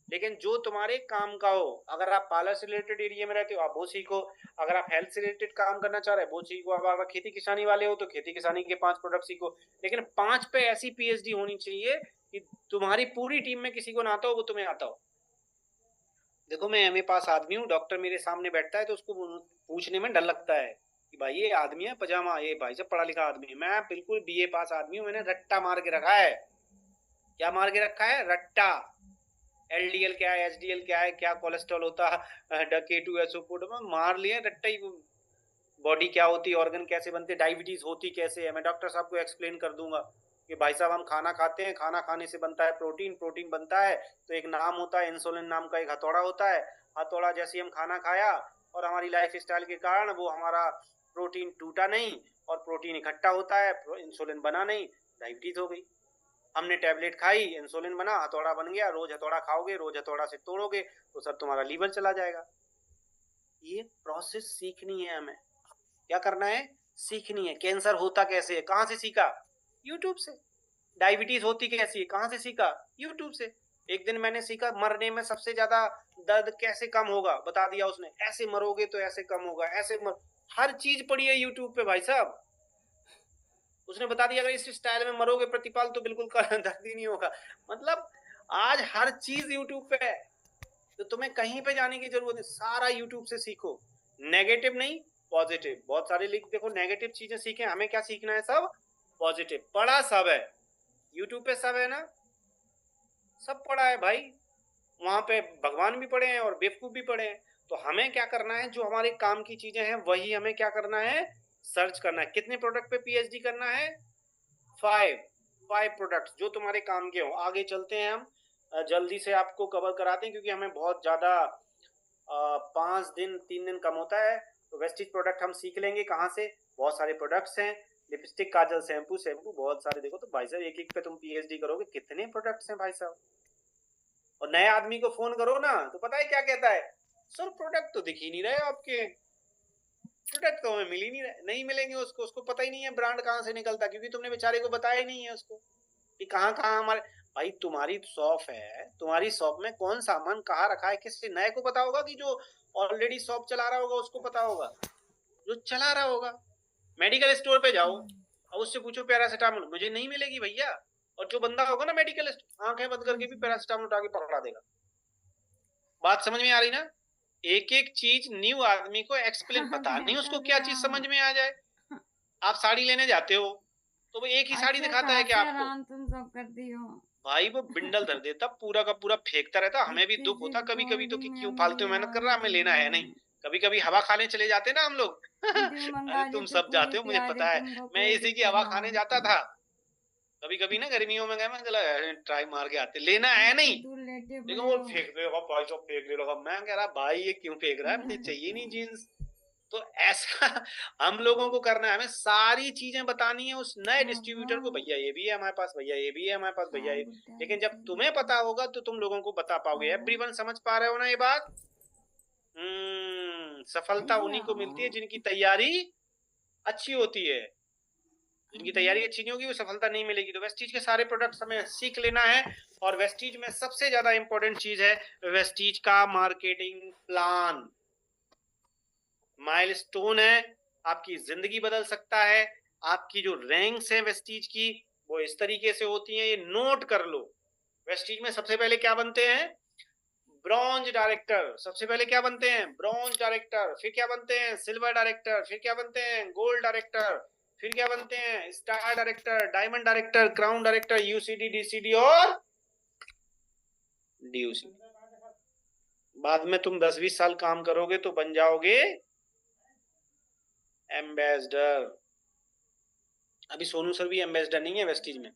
लेकिन जो तुम्हारे काम का हो, अगर आप पार्लर से रिलेटेड एरिया में रहते हो आप वो सीखो, अगर आप हेल्थ से रिलेटेड काम करना चाह रहे हो वो सीखो, अगर खेती किसानी वाले हो तो खेती किसानी के 5 प्रोडक्ट सीखो। लेकिन 5 पे ऐसी पीएचडी होनी चाहिए कि तुम्हारी पूरी टीम में किसी को ना आता हो वो तुम्हें आता हो। देखो मैं एमए पास आदमी हूँ, डॉक्टर मेरे सामने बैठता है तो उसको पूछने में डर लगता है कि भाई ये आदमी है पजामा, ये भाई साहब पढ़ा लिखा आदमी है। मैं बिल्कुल बीए पास आदमी हूँ, मैंने रट्टा मार के रखा है। क्या मार के रखा है? रट्टा। एलडीएल क्या है, एचडीएल क्या है, क्या कोलेस्ट्रॉल होता है, K2SO4 मार लिया रट्टा ही। बॉडी क्या होती है, ऑर्गन कैसे बनते, डायबिटीज होती कैसे है, मैं डॉक्टर साहब को एक्सप्लेन कर दूंगा कि भाई साहब हम खाना खाते हैं, खाना खाने से बनता है प्रोटीन, प्रोटीन बनता है तो एक नाम होता है इंसुलिन नाम का, एक हथौड़ा होता है, हथौड़ा जैसे हम खाना खाया और हमारी लाइफ स्टाइल के कारण वो हमारा प्रोटीन टूटा नहीं और प्रोटीन इकट्ठा होता है, इंसुलिन बना नहीं, डायबिटीज हो गई। हमने टैबलेट खाई, इंसुलिन बना, हथौड़ा बन गया, रोज हथौड़ा खाओगे, रोज हथौड़ा से तोड़ोगे तो सर तुम्हारा लीवर चला जाएगा। ये प्रोसेस सीखनी है हमें। क्या करना है? सीखनी है। कैंसर होता कैसे है? कहाँ से सीखा? यूट्यूब से। डायबिटीज होती कैसी है? कहाँ से सीखा? यूट्यूब से। एक दिन मैंने सीखा मरने में सबसे ज्यादा दर्द कैसे कम होगा, बता दिया उसने, ऐसे मरोगे तो ऐसे कम होगा, ऐसे हर चीज पड़ी है यूट्यूब पे भाई साहब। उसने बता दिया अगर इस स्टाइल में मरोगे प्रतिपाल तो बिल्कुल दर्द ही नहीं होगा। मतलब आज हर चीज यूट्यूब पे है, तो तुम्हें कहीं पे जाने की जरूरत नहीं, सारा यूट्यूब से सीखो। नेगेटिव नहीं, पॉजिटिव। बहुत सारे लिख देखो नेगेटिव चीजें सीखे, हमें क्या सीखना है? सब पॉजिटिव। पढ़ा सब है यूट्यूब पे, सब है ना, सब पढ़ा है भाई। वहां पे भगवान भी पढ़े हैं और बेवकूफ भी पढ़े हैं। तो हमें क्या करना है? जो हमारे काम की चीजें हैं वही हमें क्या करना है? सर्च करना है। कितने प्रोडक्ट पे पीएचडी करना है? 5 प्रोडक्ट्स जो तुम्हारे काम के हो। आगे चलते हैं हम, जल्दी से आपको कवर कराते हैं क्योंकि हमें बहुत ज्यादा 5 दिन 3 दिन कम होता है। तो वेस्टीज प्रोडक्ट हम सीख लेंगे कहाँ से। बहुत सारे प्रोडक्ट्स हैं, लिपस्टिक, काजल, शैम्पू बहुत सारे। देखो तो भाई साहब एक एक पे तुम पीएचडी करोगे, कितने प्रोडक्ट्स हैं भाई साहब। और नए आदमी को फोन करो ना तो पता है क्या कहता है? सर प्रोडक्ट तो दिख ही नहीं रहे आपके, प्रोडक्ट तो हमें मिल ही नहीं रहे। नहीं मिलेंगे उसको पता ही नहीं है ब्रांड कहाँ से निकलता, क्योंकि तुमने बेचारे को बताया ही नहीं है उसको कि कहाँ कहाँ हमारे। भाई तुम्हारी शॉप है, तुम्हारी शॉप में कौन सामान कहाँ रखा है, किससे नए को पता होगा कि जो ऑलरेडी शॉप चला रहा होगा उसको पता होगा? जो चला रहा होगा। मेडिकल स्टोर पे जाओ और उससे पूछो पैरासीटामोल, मुझे नहीं मिलेगी भैया। और जो बंदा होगा ना मेडिकल स्टोर, आंखें बंद करके भी पैरासीटामोल उठा के पकड़ा देगा। बात समझ में आ रही ना? एक एक चीज न्यू आदमी को एक्सप्लेन, पता नहीं उसको क्या चीज समझ में आ जाए। आप साड़ी लेने जाते हो तो वो एक ही साड़ी दिखाता है क्या आपको? तुम सब करती हो भाई वो बिंडल धर देता, पूरा का पूरा फेंकता रहता। हमें भी दुख होता कभी कभी तो कि क्यों फालतू मेहनत कर रहा, हमें लेना है नहीं। कभी कभी हवा खाने चले जाते ना हम लोग अरे तुम सब जाते हो मुझे पता है, मैं इसी की हवा खाने जाता था कभी कभी ना, गर्मियों में गए, मैं चला ट्राई मार के आते। लेना है नहीं, देखो वो फेंक देगा भाई साहब, फेंक दे रहा। मैं कह रहा भाई ये क्यों फेंक रहा है, मुझे चाहिए नहीं जीन्स। तो ऐसा हम लोगों को करना है, हमें सारी चीजें बतानी है उस नए डिस्ट्रीब्यूटर को, भैया ये भी है हमारे पास, भैया ये भी है हमारे पास, भैया ये। लेकिन जब तुम्हें पता होगा तो तुम लोगों को बता पाओगे। एवरीवन समझ पा रहे हो ना ये बात? सफलता उन्हीं को मिलती है जिनकी तैयारी अच्छी होती है। जिनकी तैयारी अच्छी नहीं होगी वो सफलता नहीं मिलेगी। तो वेस्टीज के सारे प्रोडक्ट्स हमें सीख लेना है। और वेस्टीज में सबसे ज्यादा इंपॉर्टेंट चीज है वेस्टीज का मार्केटिंग प्लान। माइलस्टोन है, आपकी जिंदगी बदल सकता है। आपकी जो रैंक्स है वेस्टीज की वो इस तरीके से होती हैं, ये नोट कर लो। वेस्टीज में सबसे पहले क्या बनते हैं? Bronze director. सबसे पहले क्या बनते हैं? Bronze director. फिर क्या बनते हैं? Silver director. फिर क्या बनते हैं? Gold director. फिर क्या बनते हैं? Star director, diamond director, crown director, UCD, डीसीडी और डीयूसी। बाद में तुम 10-20 साल काम करोगे तो बन जाओगे एम्बेसडर। अभी सोनू सर भी एम्बेसडर नहीं है वेस्टीज में।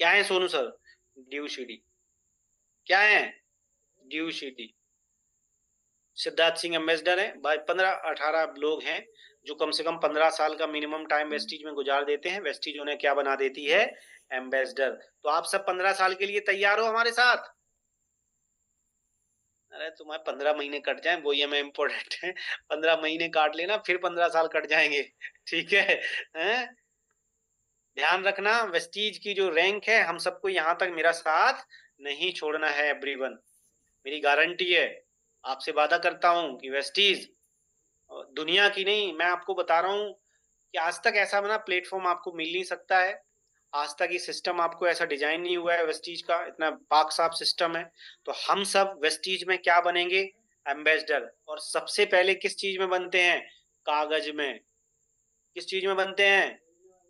क्या है सोनू सर? डीयूसीडी। क्या है? डीयूसीडी। सिद्धार्थ सिंह एम्बेसडर है भाई। 15-18 लोग हैं जो कम से कम 15 साल का मिनिमम टाइम वेस्टीज में गुजार देते हैं। वेस्टीज उन्हें क्या बना देती है? एम्बेसडर। तो आप सब 15 साल के लिए तैयार हो हमारे साथ? अरे तुम्हारे 15 महीने कट जाएं वही हमें इम्पोर्टेंट है। 15 महीने काट लेना फिर 15 साल कट जाएंगे, ठीक है? ध्यान रखना वेस्टीज की जो रैंक है, हम सबको यहाँ तक मेरा साथ नहीं छोड़ना है एवरीवन। मेरी गारंटी है, आपसे वादा करता हूँ कि वेस्टीज दुनिया की नहीं, मैं आपको बता रहा हूँ कि आज तक ऐसा बना प्लेटफॉर्म आपको मिल नहीं सकता है। आज तक ये सिस्टम आपको ऐसा डिजाइन नहीं हुआ है वेस्टीज का, इतना पाक साफ सिस्टम है। तो हम सब वेस्टीज में क्या बनेंगे? एम्बेसडर। और सबसे पहले किस चीज में बनते हैं? कागज में। किस चीज में बनते हैं?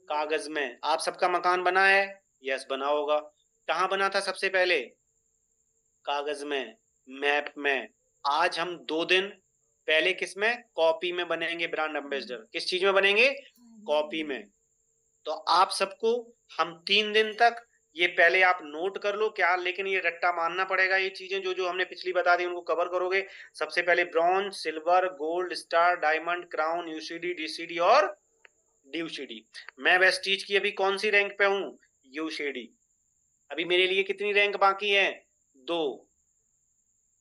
कागज में। आप सबका मकान बना है? यस बना होगा। कहाँ बना था सबसे पहले? कागज में, मैप में। आज हम 2 दिन पहले किस में? कॉपी में बनेंगे ब्रांड एम्बेसडर। किस चीज में बनेंगे? कॉपी में। तो आप सबको हम 3 दिन तक ये पहले आप नोट कर लो क्या, लेकिन ये रट्टा मानना पड़ेगा। ये चीजें जो जो हमने पिछली बता दी उनको कवर करोगे। सबसे पहले bronze, silver, gold, star, diamond, crown, UCD, डीसीडी और ड्यूसीडी। मैं वेस्टीज की अभी कौन सी रैंक पे हूँ? यूसीडी। अभी मेरे लिए कितनी रैंक बाकी है? दो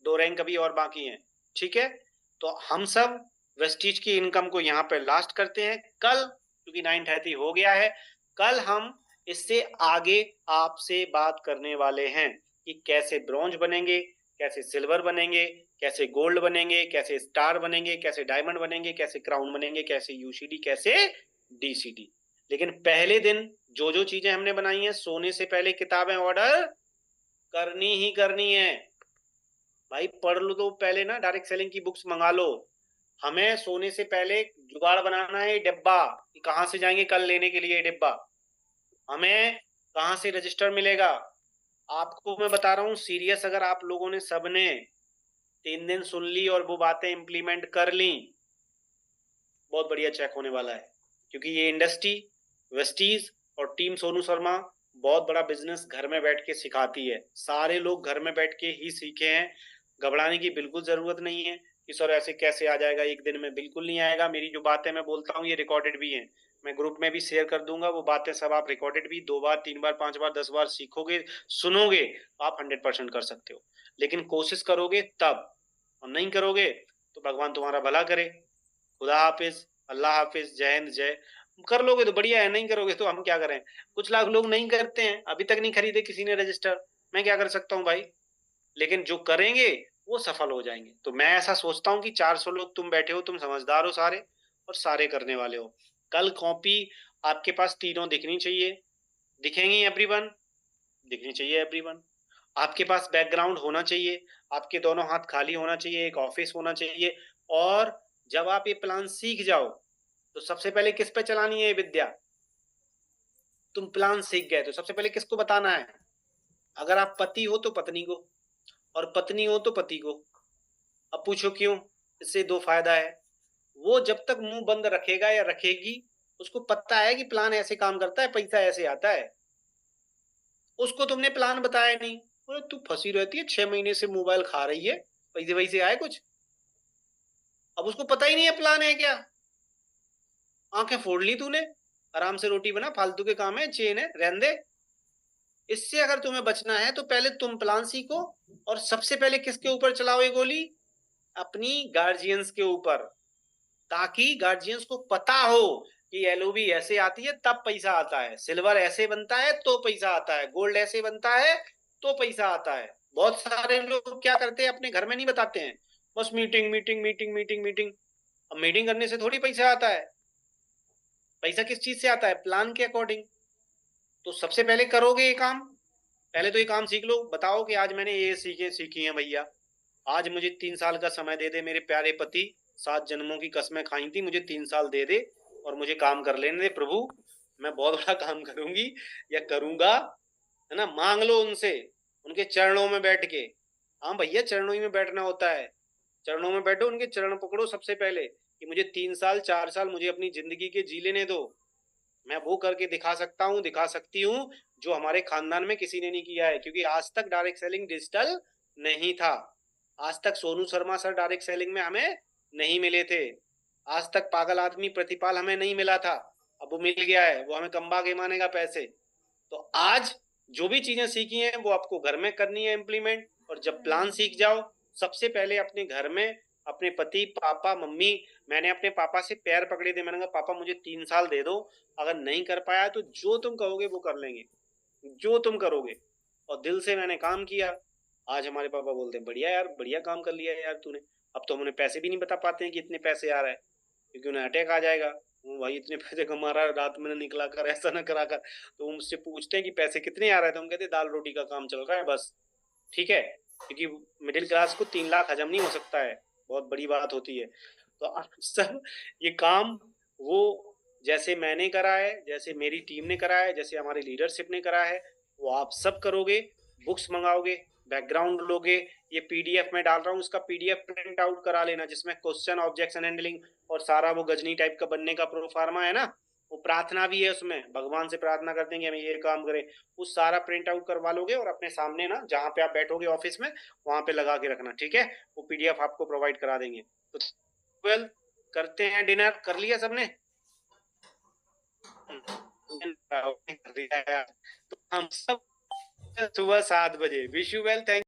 रैंक अभी और बाकी हैं। ठीक है, तो हम सब वेस्टीज की इनकम को यहाँ पे लास्ट करते हैं। कल क्योंकि 9:30 हो गया है, कल हम इससे आगे आपसे बात करने वाले हैं कि कैसे ब्रॉन्ज बनेंगे, कैसे सिल्वर बनेंगे, कैसे गोल्ड बनेंगे, कैसे स्टार बनेंगे, कैसे डायमंड बनेंगे, कैसे क्राउन बनेंगे, कैसे यूसीडी, कैसे डीसीडी। लेकिन पहले दिन जो जो चीजें हमने बनाई हैं, सोने से पहले किताबें ऑर्डर करनी ही करनी है भाई। पढ़ लो तो पहले ना, डायरेक्ट सेलिंग की बुक्स मंगा लो। हमें सोने से पहले जुगाड़ बनाना है डिब्बा कि कहां से जाएंगे कल लेने के लिए डिब्बा, हमें कहां से रजिस्टर मिलेगा। आपको मैं बता रहा हूं सीरियस, अगर आप लोगों ने सबने 3 दिन सुन ली और वो बातें इंप्लीमेंट कर ली, बहुत बढ़िया चेक होने वाला है। क्योंकि ये इंडस्ट्री, वेस्टीज और टीम सोनू शर्मा बहुत बड़ा बिजनेस घर में बैठ के सिखाती है। सारे लोग घर में बैठ के ही सीखे हैं। घबराने की बिल्कुल जरूरत नहीं है कि सर ऐसे कैसे आ जाएगा एक दिन में। बिल्कुल नहीं आएगा। मेरी जो बातें मैं बोलता हूँ ये रिकॉर्डेड भी हैं, मैं ग्रुप में भी शेयर कर दूंगा। वो बातें सब आप रिकॉर्डेड भी 2 बार 3 बार 5 बार 10 बार सीखोगे, सुनोगे, आप 100% कर सकते हो। लेकिन कोशिश करोगे तब, और नहीं करोगे तो भगवान तुम्हारा भला करे। खुदा हाफिज, अल्लाह हाफिज, जय हिंद, जय। कर लोगे तो बढ़िया है, नहीं करोगे तो हम क्या करें। कुछ लाख लोग नहीं करते हैं, अभी तक नहीं खरीदे किसी ने रजिस्टर, मैं क्या कर सकता हूँ भाई। लेकिन जो करेंगे वो सफल हो जाएंगे। तो मैं ऐसा सोचता हूँ कि 400 लोग तुम बैठे हो, तुम समझदार हो सारे, और सारे करने वाले हो। कल कॉपी आपके पास तीनों दिखनी चाहिए। दिखेंगी एवरीवन? दिखनी चाहिए एवरीवन। आपके पास बैकग्राउंड होना चाहिए, आपके दोनों हाथ खाली होना चाहिए, एक ऑफिस होना चाहिए। और जब आप ये प्लान सीख जाओ तो सबसे पहले किस पे चलानी है ये विद्या? तुम प्लान सीख गए तो सबसे पहले किसको बताना है? अगर आप पति हो तो पत्नी को, और पत्नी हो तो पति को। अब पूछो क्यों? इससे 2 फायदा है। वो जब तक मुंह बंद रखेगा या रखेगी, उसको पता है कि प्लान ऐसे काम करता है, पैसा ऐसे आता है। उसको तुमने प्लान बताया नहीं, अरे तू फंसी रहती है 6 महीने से मोबाइल खा रही है, पैसे वैसे आए कुछ? अब उसको पता ही नहीं है प्लान है क्या। आंखें फोड़ ली तूने, आराम से रोटी बना, फालतू के काम है, चेन है, रहने दे। इससे अगर तुम्हें बचना है तो पहले तुम प्लान सीखो, और सबसे पहले किसके ऊपर चलाओ ये गोली? अपनी गार्जियंस के ऊपर, ताकि गार्जियंस को पता हो कि एलओबी ऐसे आती है तब पैसा आता है, सिल्वर ऐसे बनता है तो पैसा आता है, गोल्ड ऐसे बनता है तो पैसा आता है। बहुत सारे लोग क्या करते हैं, अपने घर में नहीं बताते हैं, बस meeting meeting meeting meeting meeting. अब मीटिंग करने से थोड़ी पैसा आता है। पैसा किस चीज से आता है? प्लान के अकॉर्डिंग। तो सबसे पहले करोगे ये काम, पहले तो ये काम सीख लो। बताओ कि आज मैंने ये सीखी है भैया, आज मुझे 3 साल का समय दे दे मेरे प्यारे पति, 7 जन्मों की कसमें खाई थी, मुझे 3 साल दे दे और मुझे काम कर लेने दे प्रभु। मैं बहुत बड़ा काम करूंगी या करूंगा, है ना। मांग लो उनसे, उनके चरणों में बैठ के। हाँ भैया, चरणों ही में बैठना होता है। चरणों में बैठो, उनके चरण पकड़ो सबसे पहले कि मुझे 3 साल 4 साल मुझे अपनी जिंदगी के जी लेने दो। मैं वो करके दिखा सकता हूँ, दिखा सकती हूँ जो हमारे खानदान में किसी ने नहीं किया है। क्योंकि आज तक डायरेक्ट सेलिंग डिजिटल नहीं था। आज तक Sonu Sharma sir direct selling में हमें नहीं मिले थे। आज तक पागल आदमी प्रतिपाल हमें नहीं मिला था, अब वो मिल गया है, वो हमें कम्बा के मानेगा पैसे। तो आज जो भी चीजें सीखी हैं वो आपको घर में करनी है इम्प्लीमेंट। और जब प्लान सीख जाओ, सबसे पहले अपने घर में अपने पति, पापा, मम्मी, मैंने अपने पापा से पैर पकड़े थे, मैंने कहा पापा मुझे 3 साल दे दो, अगर नहीं कर पाया तो जो तुम कहोगे वो कर लेंगे, जो तुम करोगे। और दिल से मैंने काम किया। आज हमारे पापा बोलते हैं बढ़िया यार, बढ़िया काम कर लिया यार तूने। अब तो हम उन्हें पैसे भी नहीं बता पाते हैं कि इतने पैसे आ रहा है, क्योंकि उन्हें अटैक आ जाएगा। वो भाई इतने पैसे कमा रहा है, रात में निकला कर, ऐसा ना करा कर। तो मुझसे पूछते हैं कि पैसे कितने आ रहे हैं, तो हम कहते हैं दाल रोटी का काम चल रहा है बस। ठीक है, क्योंकि मिडिल क्लास को 3 लाख हजम नहीं हो सकता है, बहुत बड़ी बात होती है। तो आप सब ये काम वो जैसे मैंने करा है, जैसे मेरी टीम ने करा है, जैसे हमारी लीडरशिप ने करा है, वो आप सब करोगे। बुक्स मंगाओगे, बैकग्राउंड लोगे, ये पीडीएफ में डाल रहा हूँ, इसका पीडीएफ प्रिंट आउट करा लेना, जिसमें क्वेश्चन, ऑब्जेक्शन हैंडलिंग और सारा वो गजनी टाइप का बनने का प्रोफार्मा है ना, वो प्रार्थना भी है उसमें, भगवान से प्रार्थना करते हैं कि हमें ये काम करें, वो सारा प्रिंट आउट करवा लोगे और अपने सामने ना जहाँ पे आप बैठोगे ऑफिस में वहां पे लगा के रखना, ठीक है। वो पीडीएफ आपको प्रोवाइड करा देंगे। तो वेल, करते हैं डिनर। कर लिया सबने? तो हम सब सुबह 7 बजे। Wish you well, thank